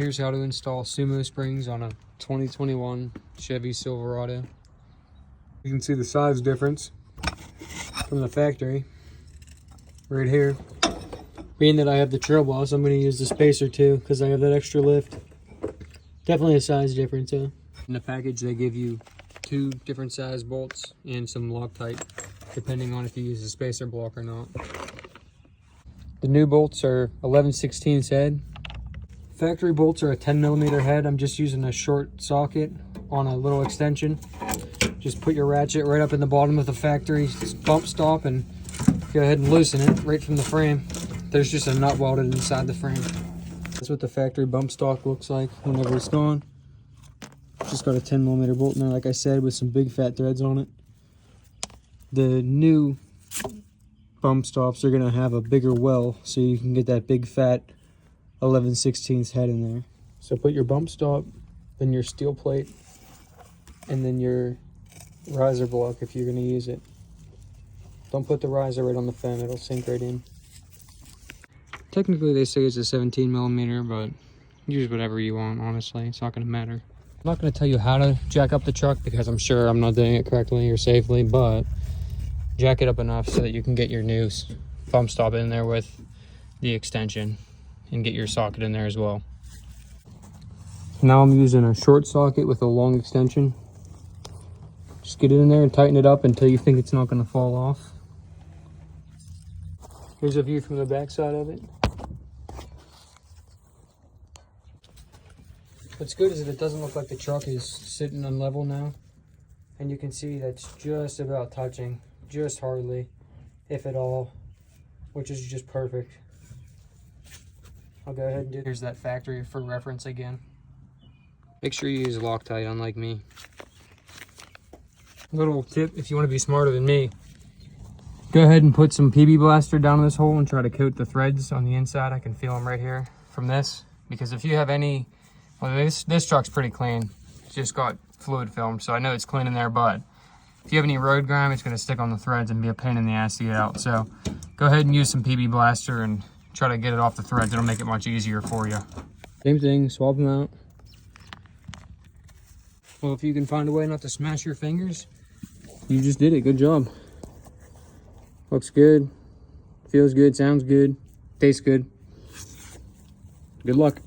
Here's how to install Sumo springs on a 2021 Chevy Silverado. You can see the size difference from the factory right here. Being that I have the trail boss, I'm going to use the spacer too because I have that extra lift. Definitely a size difference, huh? In the package, they give you 2 different size bolts and some Loctite, depending on if you use a spacer block or not. The new bolts are 11/16 head. Factory bolts are a 10mm head. I'm just using a short socket on a little extension. Just put your ratchet right up in the bottom of the factory bump stop and go ahead and loosen it right from the frame. There's just a nut welded inside the frame. That's what the factory bump stock looks like whenever it's gone. Just got a 10mm bolt in there, like I said, with some big fat threads on it. The new bump stops are going to have a bigger well, so you can get that big fat 11/16 head in there. So put your bump stop, then your steel plate, and then your riser block if you're going to use it. Don't put the riser right on the fender, it'll sink right in. Technically they say it's a 17mm, but use whatever you want, honestly. It's not going to matter. I'm not going to tell you how to jack up the truck because I'm sure I'm not doing it correctly or safely, but jack it up enough so that you can get your new bump stop in there with the extension and get your socket in there as well. Now I'm using a short socket with a long extension. Just get it in there and tighten it up until you think it's not going to fall off. Here's a view from the back side of it. What's good is that it doesn't look like the truck is sitting on level now. And you can see that's just about touching, just hardly, if at all, which is just perfect. I'll go ahead and do. Here's that factory for reference again. Make sure you use Loctite, unlike me. Little tip, if you want to be smarter than me, go ahead and put some PB Blaster down in this hole and try to coat the threads on the inside. I can feel them right here from this. Because if you have any, well, this truck's pretty clean. It's just got fluid film, so I know it's clean in there, but if you have any road grime, it's going to stick on the threads and be a pain in the ass to get out. So go ahead and use some PB Blaster and try to get it off the threads. It'll make it much easier for you. Same thing, swap them out. Well, if you can find a way not to smash your fingers, you just did it. Good job. Looks good, feels good, sounds good, tastes good. Good luck.